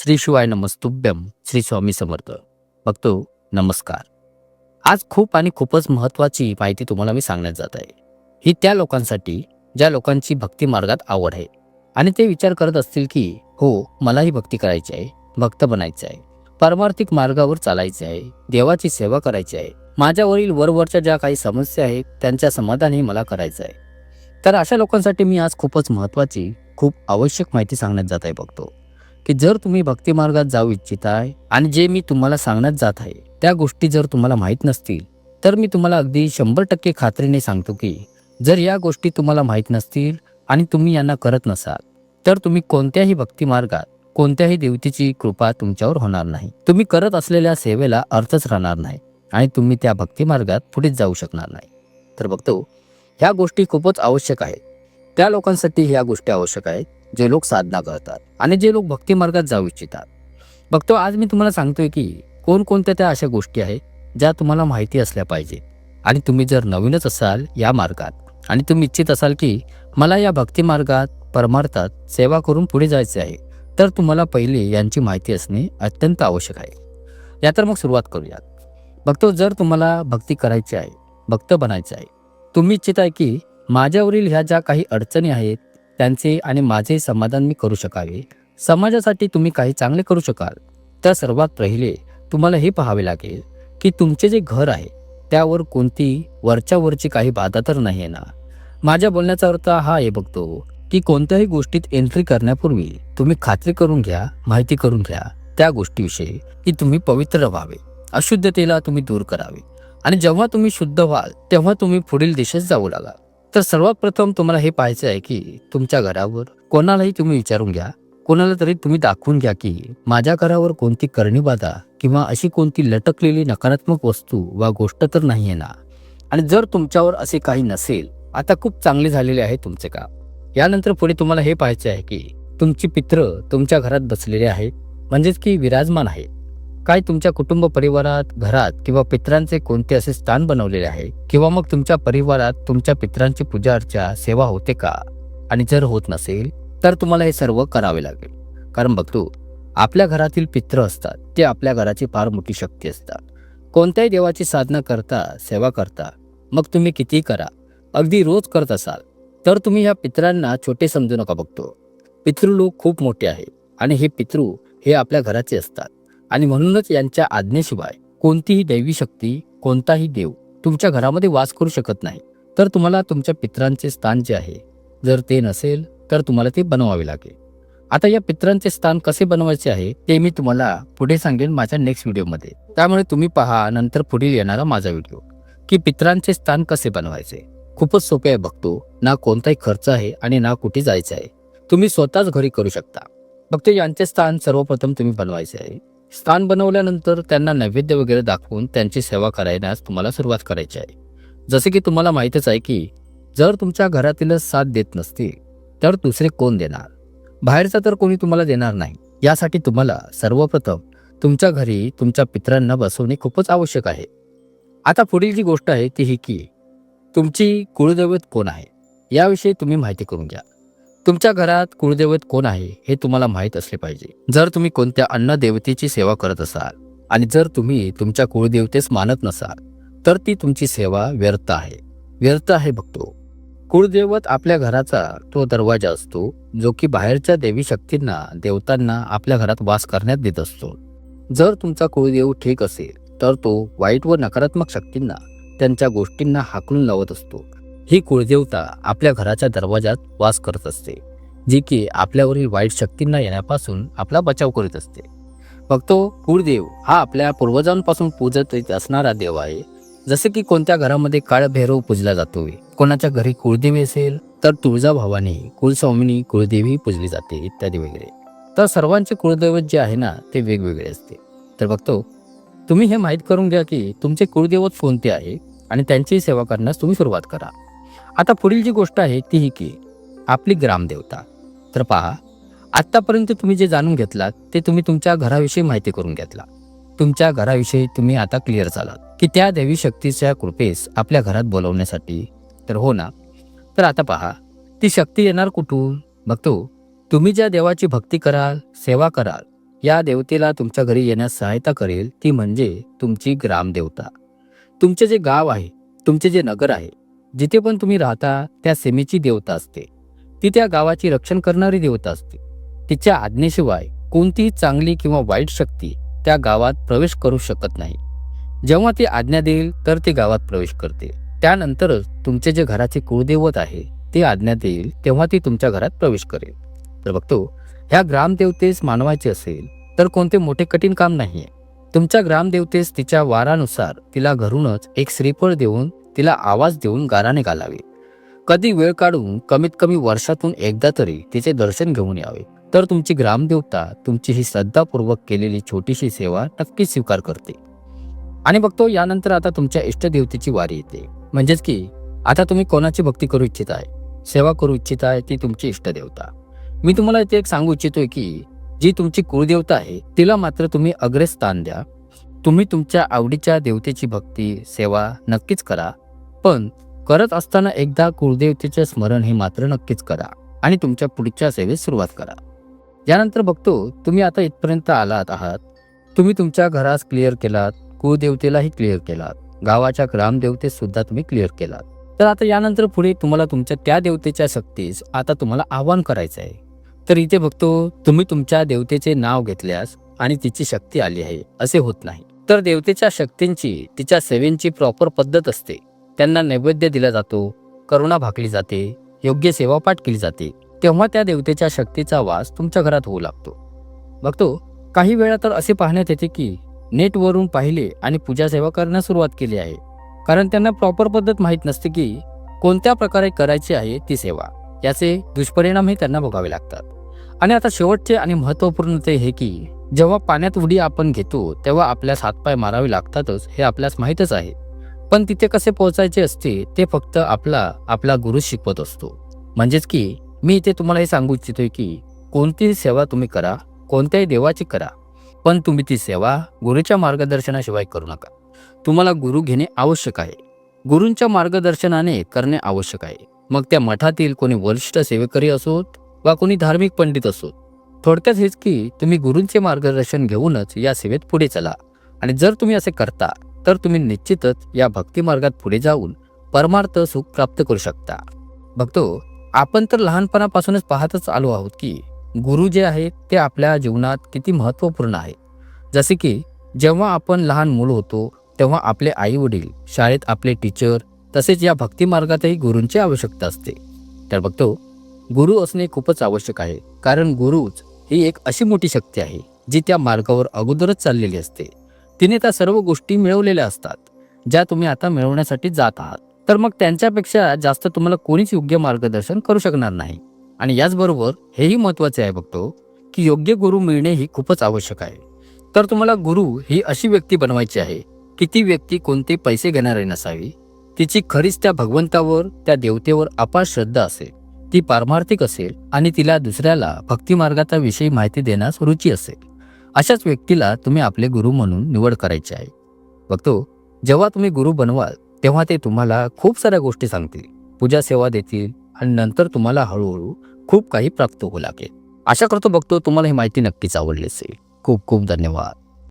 श्री शिवाय नमस्तुभ्यम. श्री स्वामी समर्थ. भक्तो नमस्कार. आज खूपच महत्त्वाची माहिती तुम्हाला मी सांगण्यात जात आहे. ही त्या लोकांसाठी ज्या लोकांची भक्ती मार्गात आवड आहे आणि ते विचार करत असतील की हो, मलाही भक्ती करायची आहे, भक्त बनायचं आहे, पारमार्थिक मार्गावर चालायचे आहे, देवाची सेवा करायची आहे, माझ्यावरील वरवरच्या ज्या काही समस्या आहेत त्यांच्या समाधानही मला करायचं आहे. तर अशा लोकांसाठी मी आज खूपच महत्त्वाची, खूप आवश्यक माहिती सांगण्यात जात आहे. बघतो की जर तुम्ही भक्ती मार्गात जाऊ इच्छिताय आणि जे मी तुम्हाला सांगण्यात जात आहे त्या गोष्टी जर तुम्हाला माहीत नसतील, तर मी तुम्हाला अगदी 100% खात्रीने सांगतो की जर या गोष्टी तुम्हाला माहीत नसतील आणि तुम्ही यांना करत नसाल, तर तुम्ही कोणत्याही भक्ती मार्गात कोणत्याही देवतेची कृपा तुमच्यावर होणार नाही. तुम्ही करत असलेल्या सेवेला अर्थच राहणार नाही आणि तुम्ही त्या भक्ती मार्गात पुढेच जाऊ शकणार नाही. तर बघतो ह्या गोष्टी खूपच आवश्यक आहेत. त्या लोकांसाठी ह्या गोष्टी आवश्यक आहेत जे लोक साधना करतात आणि जे लोक भक्ती मार्गात जाऊ इच्छितात. बघतो आज मी तुम्हाला सांगतोय की कोणकोणत्या त्या अशा गोष्टी आहेत ज्या तुम्हाला माहिती असल्या पाहिजे. आणि तुम्ही जर नवीनच असाल या मार्गात आणि तुम्ही इच्छित असाल की मला या भक्ती मार्गात परमार्थात सेवा करून पुढे जायचे आहे, तर तुम्हाला पहिले यांची माहिती असणे अत्यंत आवश्यक आहे. या तर मग सुरुवात करूयात. बघतो जर तुम्हाला भक्ती करायची आहे, भक्त बनायचे आहे, तुम्ही इच्छित आहे की माझ्यावरील ह्या ज्या काही अडचणी आहेत त्यांचे आणि माझे समाधान मी करू शकावे, समाजासाठी तुम्ही काही चांगले करू शकाल, तर सर्वात पहिले तुम्हाला हे पाहावे लागेल की तुमचे जे घर आहे त्यावर कोणती वरची काही बाधा तर नाही आहे ना. माझ्या बोलण्याचा अर्थ हा आहे बघतो की कोणत्याही गोष्टीत एंट्री करण्यापूर्वी तुम्ही खात्री करून घ्या, माहिती करून घ्या त्या गोष्टीविषयी की तुम्ही पवित्र व्हावे, अशुद्धतेला तुम्ही दूर करावे आणि जेव्हा तुम्ही शुद्ध व्हाल तेव्हा तुम्ही पुढील दिशेत जाऊ लागाल. तर सर्वात प्रथम तुम्हाला हे पाहायचं आहे की तुमच्या घरावर कोणालाही तुम्ही विचारून घ्या, कोणाला तरी तुम्ही दाखवून घ्या की माझ्या घरावर कोणती करणीबाधा किंवा अशी कोणती लटकलेली नकारात्मक वस्तू वा गोष्ट तर नाही आहे ना. आणि जर तुमच्यावर असे काही नसेल, आता खूप चांगले झालेले आहे तुमचे काम. यानंतर पुढे तुम्हाला हे पाहायचे आहे की तुमची पित्र तुमच्या घरात बसलेले आहेत, म्हणजेच की विराजमान आहेत. काय तुमच्या कुटुंब परिवारात, घरात किंवा पित्रांचे कोणते असे स्थान बनवलेले आहे किंवा मग तुमच्या परिवारात तुमच्या पित्रांची पूजा अर्चा सेवा होते का? आणि जर होत नसेल तर तुम्हाला हे सर्व करावे लागेल. कारण बघतो आपल्या घरातील पित्र असतात ते आपल्या घराची फार मोठी शक्ती असतात. कोणत्याही देवाची साधना करता, सेवा करता, मग तुम्ही कितीही करा, अगदी रोज करत असाल, तर तुम्ही ह्या पित्रांना छोटे समजू नका. बघतो पितृलोक खूप मोठे आहे आणि हे पितृ हे आपल्या घराचे असतात आणि म्हणूनच यांच्या आज्ञेशिवाय कोणतीही दैवी शक्ती, कोणताही देव तुमच्या घरामध्ये वास करू शकत नाही. तर तुम्हाला तुमच्या पित्रांचे स्थान जे आहे जर ते नसेल तर तुम्हाला ते बनवावे लागेल. आता या पित्रांचे स्थान कसे बनवायचे आहे ते मी तुम्हाला पुढे सांगेन माझ्या नेक्स्ट व्हिडिओमध्ये. त्यामुळे तुम्ही पहा नंतर पुढील येणारा माझा व्हिडिओ की पित्रांचे स्थान कसे बनवायचे. खूपच सोपे आहे बघतो, ना कोणताही खर्च आहे आणि ना कुठे जायचे आहे. तुम्ही स्वतःच घरी करू शकता. फक्त यांचे स्थान सर्वप्रथम तुम्ही बनवायचे आहे. स्थान बनवल्यानंतर त्यांना नैवेद्य वगैरे दाखवून त्यांची सेवा करायला तुम्हाला सुरुवात करायची आहे. जसे की तुम्हाला माहीतच आहे की जर तुमच्या घरातीलच साथ देत नसतील तर दुसरे कोण देणार? बाहेरचा तर कोणी तुम्हाला देणार नाही. यासाठी तुम्हाला सर्वप्रथम तुमच्या घरी तुमच्या पित्रांना बसवणे खूपच आवश्यक आहे. आता पुढील जी गोष्ट आहे ती ही की तुमची कुळदैवत कोण आहे याविषयी तुम्ही माहिती करून घ्या. तुमच्या घरात कुळदैवत कोण आहे हे तुम्हाला माहीत असले पाहिजे. जर तुम्ही कोणत्या अन्य देवतेची सेवा करत असाल आणि जर तुम्ही तुमच्या कुळदेवतेस मानत नसाल तर ती तुमची सेवा व्यर्थ आहे. व्यर्थ आहे बघतो. कुळदैवत आपल्या घराचा तो दरवाजा असतो जो की बाहेरच्या देवी शक्तींना, देवतांना आपल्या घरात वास करण्यात देत असतो. जर तुमचा कुळदेव ठीक असेल तर तो वाईट व नकारात्मक शक्तींना, त्यांच्या गोष्टींना हाकलून लावत असतो. ही कुळदेवता आपल्या घराच्या दरवाजात वास करत असते, जी की आपल्यावरील वाईट शक्तींना येण्यापासून आपला बचाव करीत असते. बघतो कुळदेव हा आपल्या पूर्वजांपासून पूजत येत असणारा देव आहे. जसे की कोणत्या घरामध्ये काळभैरव पूजला जातोय, कोणाच्या घरी कुळदेवी असेल तर तुळजाभवानी, कुलस्वामिनी, कुळदेवी पूजली जाते इत्यादी वगैरे. तर सर्वांचे कुळदैवत जे आहे ना ते वेगवेगळे असते. तर बघतो तुम्ही हे माहीत करून घ्या की तुमचे कुळदैवत कोणते आहे आणि त्यांची सेवा करण्यास तुम्ही सुरुवात करा. आता पुढील जी गोष्ट आहे ती ही की आपली ग्रामदेवता. तर पहा, आत्तापर्यंत तुम्ही जे जाणून घेतलात ते तुम्ही तुमच्या घराविषयी माहिती करून घेतला. तुमच्या घराविषयी तुम्ही आता क्लिअर झालात की त्या देवी शक्तीच्या कृपेस आपल्या घरात बोलवण्यासाठी. तर हो ना. तर आता पहा ती शक्ती येणार कुठून? बघतो तुम्ही ज्या देवाची भक्ती कराल, सेवा कराल, या देवतेला तुमच्या घरी येण्यास सहायता करेल ती म्हणजे तुमची ग्रामदेवता. तुमचे जे गाव आहे, तुमचे जे नगर आहे, जिथे पण तुम्ही राहता त्या सीमेची देवता असते. ती त्या गावाची रक्षण करणारी देवता असते. तिच्या आज्ञेशिवाय कोणतीही चांगली किंवा वाईट शक्ती त्या गावात प्रवेश करू शकत नाही. जेव्हा ती आज्ञा देईल तर ती गावात प्रवेश करते. त्यानंतरच तुमचे जे घराचे कुळदैवत आहे ते आज्ञा देईल तेव्हा ती तुमच्या घरात प्रवेश करेल. तर बघतो, ह्या ग्रामदेवतेस मानवायचे असेल तर कोणते मोठे कठीण काम नाहीये. तुमच्या ग्रामदेवतेस तिच्या वारानुसार तिला घरूनच एक श्रीफळ देऊन तिला आवाज देऊन गाराने घालावे. कधी वेळ काढून कमीत कमी वर्षातून एकदा तरी तिचे दर्शन घेऊन यावे. तर तुमची ग्रामदेवता तुमची ही श्रद्धापूर्वक केलेली छोटीशी सेवा नक्कीच स्वीकार करते. आणि बघतो, यानंतर आता तुमच्या इष्टदेवतेची वारी येते. म्हणजेच की आता तुम्ही कोणाची भक्ती करू इच्छित आहे, सेवा करू इच्छित आहे, ती तुमची इष्टदेवता. मी तुम्हाला इथे एक सांगू इच्छितोय की जी तुमची कुळदेवता आहे तिला मात्र तुम्ही अग्रस्थान द्या. तुम्ही तुमच्या आवडीच्या देवतेची भक्ती सेवा नक्कीच करा, पण करत असताना एकदा कुळदेवतेचे स्मरण हे मात्र नक्कीच करा आणि तुमच्या पुढच्या सेवेस सुरुवात करा. यानंतर बघतो, तुम्ही आता इथपर्यंत आलात आहात. तुम्ही तुमच्या घरास क्लिअर केलात, कुळदेवतेलाही क्लिअर केलात, गावाच्या ग्रामदेवतेस सुद्धा तुम्ही क्लिअर केलात. तर आता यानंतर पुढे तुम्हाला तुमच्या त्या देवतेच्या शक्तीस आता तुम्हाला आवाहन करायचं आहे. तर इथे बघतो, तुम्ही तुमच्या देवतेचे नाव घेतल्यास आणि तिची शक्ती आली आहे असे होत नाही. तर देवतेच्या शक्तींची तिच्या सेवेंची प्रॉपर पद्धत असते. त्यांना नैवेद्य दिला जातो, करुणा भाकली जाते, योग्य सेवापाठ केली जाते. तेव्हा त्या देवतेच्या शक्तीचा वास तुमच्या घरात होऊ लागतो. बघतो, काही वेळा तर असे पाहण्यात येते की नेटवरून पाहिले आणि पूजा सेवा करण्यास सुरुवात केली आहे, कारण त्यांना प्रॉपर पद्धत माहीत नसते की कोणत्या प्रकारे करायची आहे ती सेवा. याचे दुष्परिणामही त्यांना भोगावे लागतात. आणि आता शेवटचे आणि महत्त्वपूर्ण ते हे की जेव्हा पाण्यात उडी आपण घेतो तेव्हा आपल्यास हातपाय मारावे लागतातच, हे आपल्यास माहीतच आहे. पण तिथे कसे पोहोचायचे असते ते फक्त आपला गुरु शिकवत असतो. म्हणजेच की मी इथे तुम्हाला हे सांगू इच्छितोय की कोणतीही सेवा तुम्ही करा, कोणत्याही देवाची करा, पण तुम्ही ती सेवा गुरुच्या मार्गदर्शनाशिवाय करू नका. तुम्हाला गुरु घेणे आवश्यक आहे, गुरूंच्या मार्गदर्शनाने करणे आवश्यक आहे. मग त्या मठातील कोणी वरिष्ठ सेवेकरी असोत वा कोणी धार्मिक पंडित असोत. थोडक्यात हेच की तुम्ही गुरूंचे मार्गदर्शन घेऊनच या सेवेत पुढे चला. आणि जर तुम्ही असे करता तर तुम्ही निश्चितच या भक्ती मार्गात पुढे जाऊन परमार्थ सुख प्राप्त करू शकता. बघतो, आपण तर लहानपणापासूनच पाहतच आलो आहोत की गुरु जे आहेत ते आपल्या जीवनात किती महत्त्वपूर्ण आहे. जसे की जेव्हा आपण लहान मूल होतो तेव्हा आपले आई वडील, शाळेत आपले टीचर, तसेच या भक्ती मार्गातही गुरूंची आवश्यकता असते. तर बघतो, गुरु असणे खूपच आवश्यक आहे, कारण गुरुच ही एक अशी मोठी शक्ती आहे जी त्या मार्गावर अगोदरच चाललेली असते. तिने त्या सर्व गोष्टी मिळवलेल्या असतात ज्या तुम्ही आता मिळवण्यासाठी जात आहात. तर मग त्यांच्यापेक्षा जास्त तुम्हाला कोणीच योग्य मार्गदर्शन करू शकणार नाही. आणि याचबरोबर हेही महत्त्वाचे आहे बघतो की योग्य गुरु मिळणे ही खूपच आवश्यक आहे. तर तुम्हाला गुरु ही अशी व्यक्ती बनवायची आहे की ती व्यक्ती कोणते पैसे घेणारी नसावी. तिची खरीच त्या भगवंतावर, त्या देवतेवर अपार श्रद्धा असेल, ती पारमार्थिक असेल आणि तिला दुसऱ्याला भक्ती मार्गाचा विषयी माहिती देण्यास रुची असेल. अशाच व्यक्तीला तुम्ही आपले गुरु म्हणून निवड करायची आहे. बघतो, जेव्हा तुम्ही गुरु बनवाल तेव्हा ते तुम्हाला खूप साऱ्या गोष्टी सांगतील, पूजा सेवा देतील आणि नंतर तुम्हाला हळूहळू खूप काही प्राप्त होऊ लागेल. आशा करतो बघतो तुम्हाला ही माहिती नक्कीच आवडली असेल. खूप खूप धन्यवाद.